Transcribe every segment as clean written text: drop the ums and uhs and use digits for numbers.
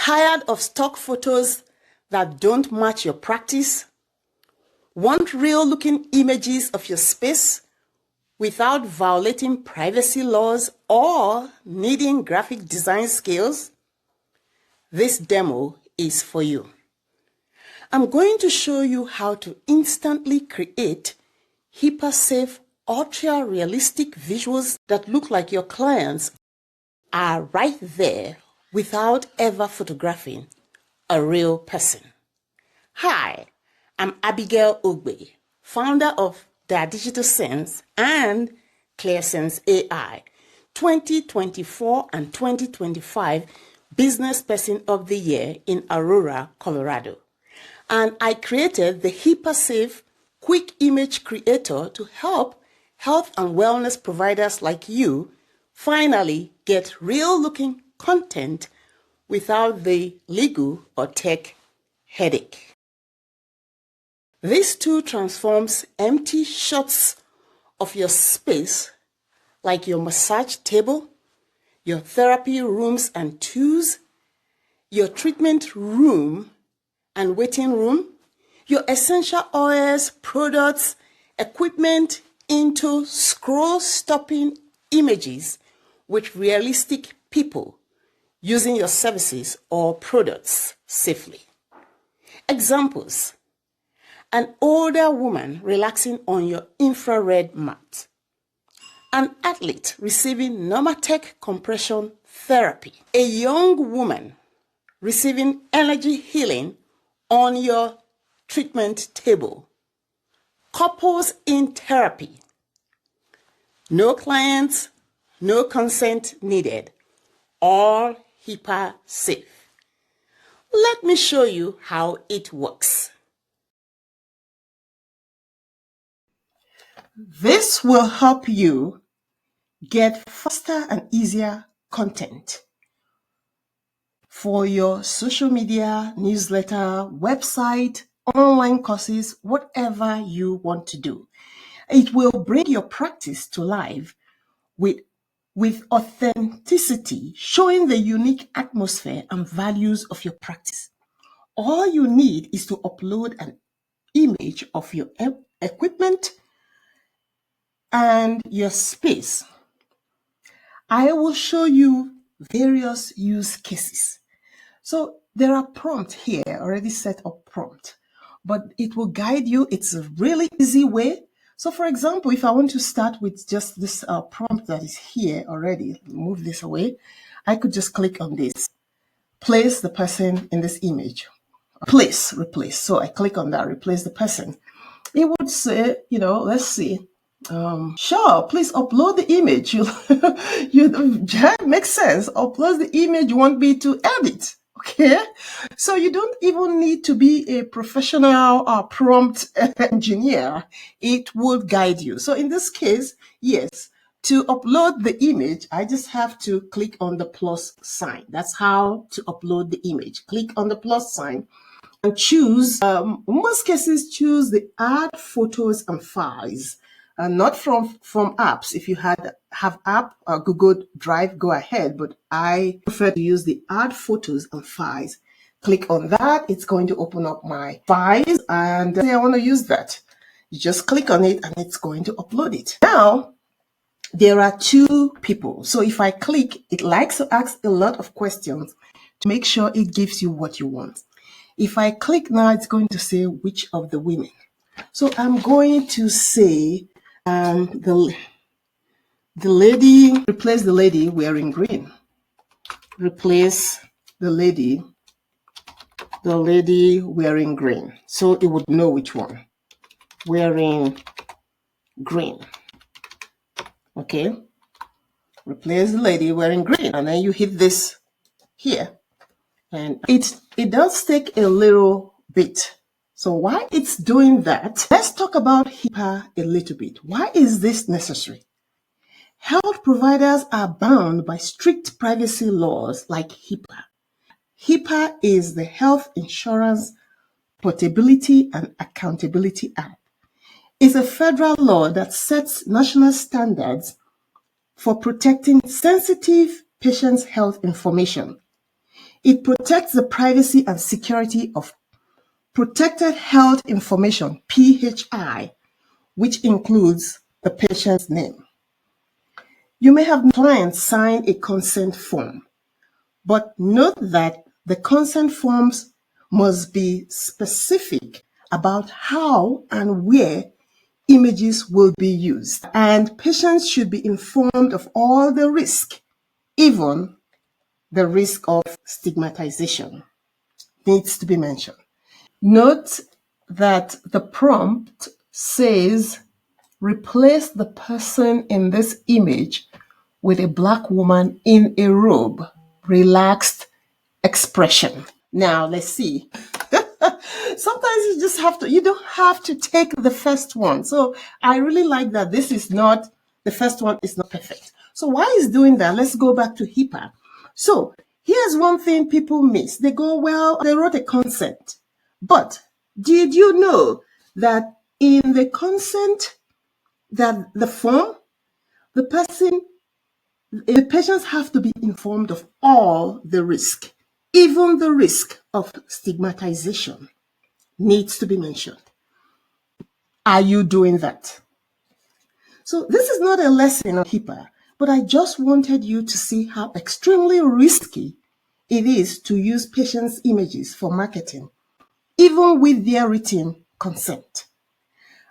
Tired of stock photos that don't match your practice? Want real-looking images of your space without violating privacy laws or needing graphic design skills? This demo is for you. I'm going to show you how to instantly create HIPAA-safe, ultra-realistic visuals that look like your clients are right there without ever photographing a real person. Hi, I'm 𝗪𝗿𝗲𝗁, founder of 𝗪𝗿𝗲𝗁 Sense and ClearSense AI, 2024 and 2025 Business Person of the Year in Aurora, Colorado. And I created the HIPAA-safe quick image creator to help health and wellness providers like you finally get real-looking content without the legal or tech headache. This tool transforms empty shots of your space, like your massage table, your therapy rooms and tools, your treatment room and waiting room, your essential oils, products, equipment into scroll-stopping images with realistic people using your services or products safely. Examples: an older woman relaxing on your infrared mat, an athlete receiving pneumatic compression therapy, a young woman receiving energy healing on your treatment table, couples in therapy, no clients, no consent needed, all HIPAA safe. Let me show you how it works. This will help you get faster and easier content for your social media, newsletter, website, online courses, whatever you want to do. It will bring your practice to life with authenticity, showing the unique atmosphere and values of your practice. All you need is to upload an image of your equipment and your space. I will show you various use cases. So there are prompts here, already set up prompt, but it will guide you. It's a really easy way. So for example, if I want to start with just this prompt that is here already, move this away, I could just click on this. Place the person in this image. Replace. So I click on that, replace the person. It would say, let's see. Sure, please upload the image. Makes sense. Upload the image you want me to edit. Okay, so you don't even need to be a professional prompt engineer. It will guide you. So in this case, yes, to upload the image, I just have to click on the plus sign. That's how to upload the image. Click on the plus sign and choose, in most cases, choose the add photos and files. Not from apps. If you have app or Google Drive, go ahead, but I prefer to use the add photos and files. Click on that. It's going to open up my files, and say I want to use that. You just click on it and it's going to upload it. Now, there are two people. So if I click, it likes to ask a lot of questions to make sure it gives you what you want. If I click now, it's going to say which of the women. So I'm going to say the lady, replace the lady wearing green. Replace the lady wearing green. So it would know which one. Wearing green. Okay. Replace the lady wearing green. And then you hit this here. And it does take a little bit. So while it's doing that, let's talk about HIPAA a little bit. Why is this necessary? Health providers are bound by strict privacy laws like HIPAA. HIPAA is the Health Insurance Portability and Accountability Act. It's a federal law that sets national standards for protecting sensitive patients' health information. It protects the privacy and security of protected health information, PHI, which includes the patient's name. You may have clients sign a consent form, but note that the consent forms must be specific about how and where images will be used. And patients should be informed of all the risk, even the risk of stigmatization needs to be mentioned. Note that the prompt says, replace the person in this image with a Black woman in a robe, relaxed expression. Now, let's see. Sometimes you just have to, you don't have to take the first one. So I really like that this is not, the first one is not perfect. So why is doing that? Let's go back to HIPAA. So here's one thing people miss. They go, well, they wrote a consent. But did you know that in the consent, that the form, the patients have to be informed of all the risk, even the risk of stigmatization needs to be mentioned. Are you doing that? So this is not a lesson on HIPAA, but I just wanted you to see how extremely risky it is to use patients' images for marketing, even with their written consent.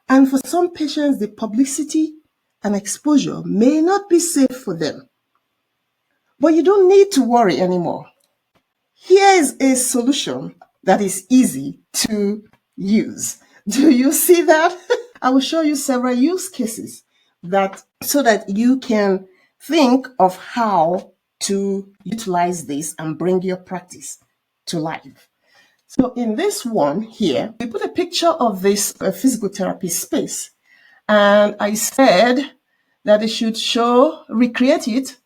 And for some patients, the publicity and exposure may not be safe for them. But you don't need to worry anymore. Here is a solution that is easy to use. Do you see that? I will show you several use cases so that you can think of how to utilize this and bring your practice to life. So in this one here, we put a picture of this physical therapy space. And I said that it should recreate it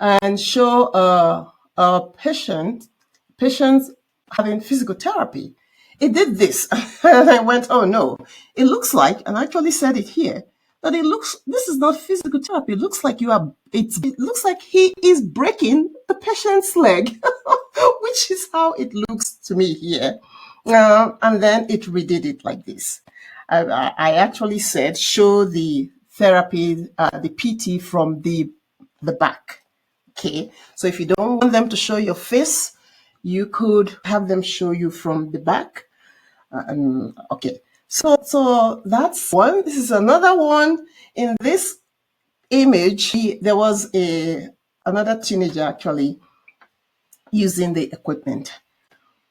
and show a patients having physical therapy. It did this. And I went, oh no, it looks like, and I actually said it here, that this is not physical therapy. It looks like it looks like he is breaking the patient's leg, which is how it looks to me here. And then it redid it like this. I actually said, show the therapy, the PT from the back. Okay, so if you don't want them to show your face, you could have them show you from the back. Okay, so that's one. This is another one. In this image, there was another teenager actually using the equipment,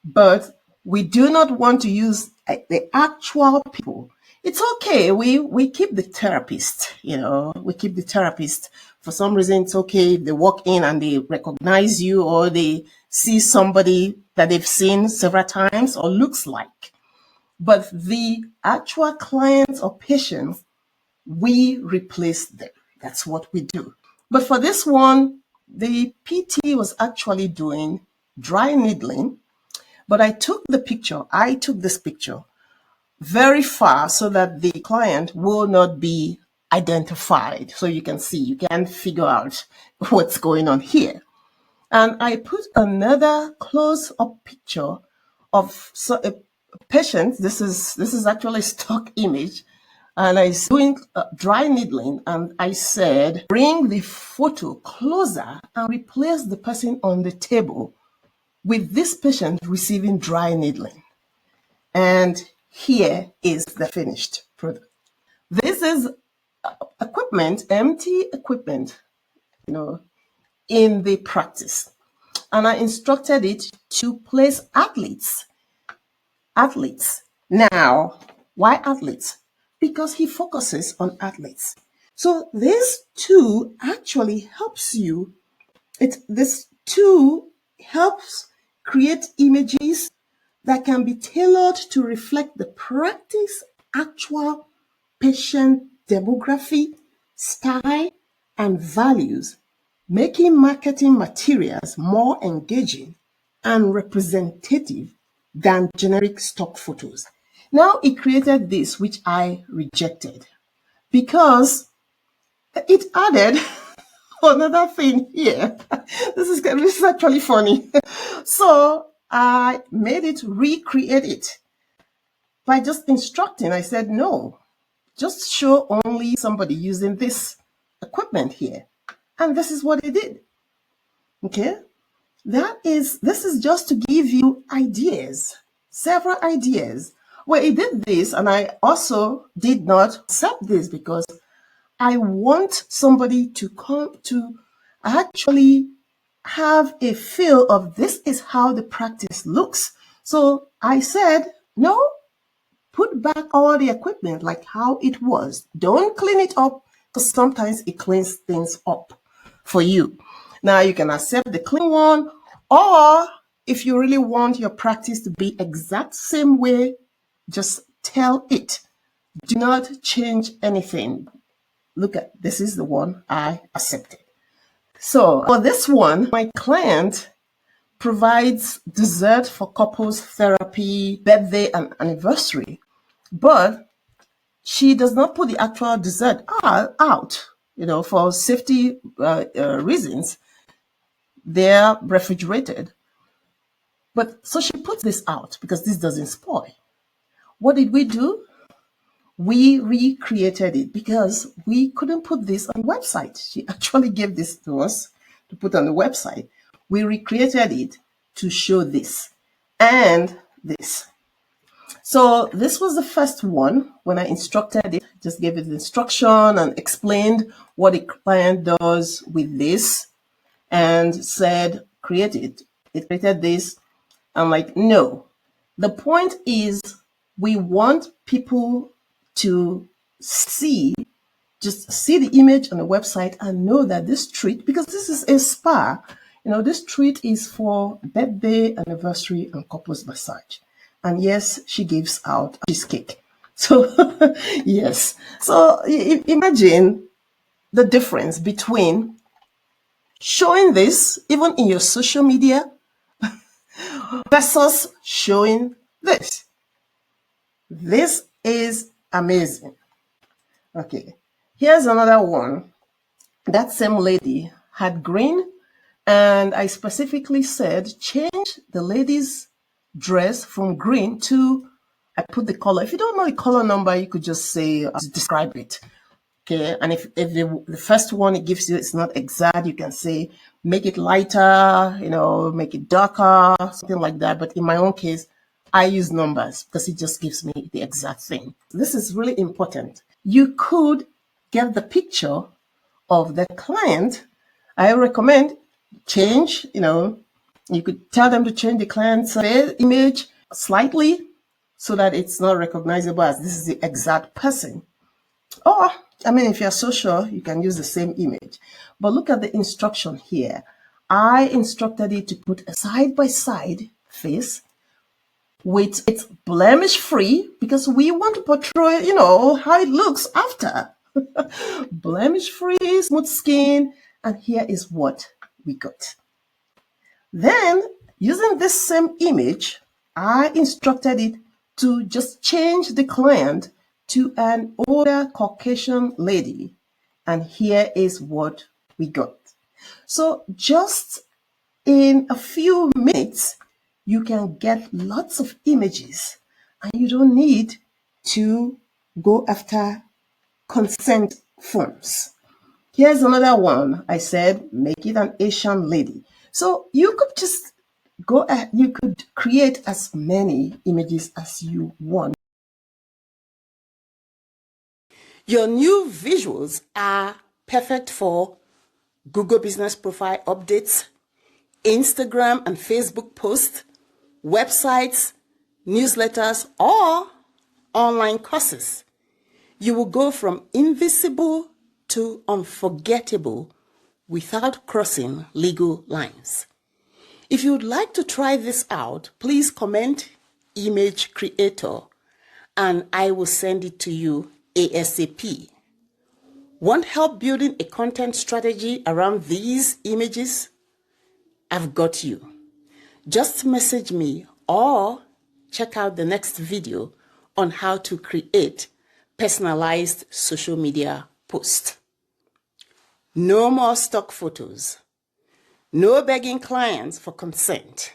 but we do not want to use the actual people. It's okay. We keep the therapist, we keep the therapist. For some reason, it's okay if they walk in and they recognize you or they see somebody that they've seen several times or looks like. But the actual clients or patients, we replace them. That's what we do. But for this one, the PT was actually doing dry needling, but I took this picture very far so that the client will not be identified. So you can see, you can figure out what's going on here. And I put another close-up picture of a patient. This is actually a stock image. And I was doing dry needling, and I said, bring the photo closer and replace the person on the table with this patient receiving dry needling. And here is the finished product. This is equipment, empty equipment, in the practice. And I instructed it to place athletes. Now, why athletes? Because he focuses on athletes. So this tool actually helps you. This tool helps create images that can be tailored to reflect the practice, actual patient demography, style, and values, making marketing materials more engaging and representative than generic stock photos. Now it created this, which I rejected because it added another thing here. This is actually funny. So I made it recreate it by just instructing. I said, no, just show only somebody using this equipment here. And this is what it did. Okay. This is just to give you ideas, several ideas. Well, it did this, and I also did not accept this because I want somebody to come to actually have a feel of this is how the practice looks. So I said, no, put back all the equipment like how it was. Don't clean it up because sometimes it cleans things up for you. Now you can accept the clean one, or if you really want your practice to be exact same way, just tell it. Do not change anything. Look at, this is the one I accepted. So for this one, my client provides dessert for couples therapy, birthday and anniversary, but she does not put the actual dessert out, for safety reasons. They're refrigerated. But so she puts this out because this doesn't spoil. What did we do? We recreated it because we couldn't put this on the website. She actually gave this to us to put on the website. We recreated it to show this and this. So this was the first one. When I instructed it, just gave it the instruction and explained what a client does with this and said, create it. It created this. I'm like, no. The point is we want people to just see the image on the website and know that this treat, because this is a spa, this treat is for birthday, anniversary, and couples massage. And yes, she gives out cheesecake. So yes. So imagine the difference between showing this, even in your social media, versus showing this. This is amazing. Okay, here's another one. That same lady had green, and I specifically said, change the lady's dress from green to, I put the color. If you don't know the color number, you could just say, describe it. Okay, and if the first one it gives you, it's not exact, you can say, make it lighter, make it darker, something like that. But in my own case, I use numbers because it just gives me the exact thing. This is really important. You could get the picture of the client. I recommend change, you could tell them to change the client's image slightly so that it's not recognizable as this is the exact person. Or, if you're so sure, you can use the same image. But look at the instruction here. I instructed it to put a side-by-side face with its blemish-free, because we want to portray, how it looks after. Blemish-free, smooth skin, and here is what we got. Then, using this same image, I instructed it to just change the client to an older Caucasian lady. And here is what we got. So just in a few minutes, you can get lots of images and you don't need to go after consent forms. Here's another one. I said, make it an Asian lady. So you could just go ahead, you could create as many images as you want. Your new visuals are perfect for Google Business Profile updates, Instagram and Facebook posts, websites, newsletters, or online courses. You will go from invisible to unforgettable without crossing legal lines. If you would like to try this out, please comment image creator and I will send it to you ASAP. Want help building a content strategy around these images? I've got you. Just message me or check out the next video on how to create personalized social media posts. No more stock photos. No begging clients for consent.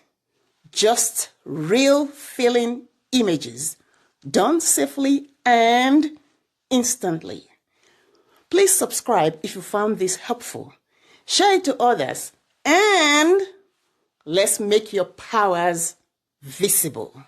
Just real feeling images done safely and instantly. Please subscribe if you found this helpful. Share it to others and let's make your powers visible.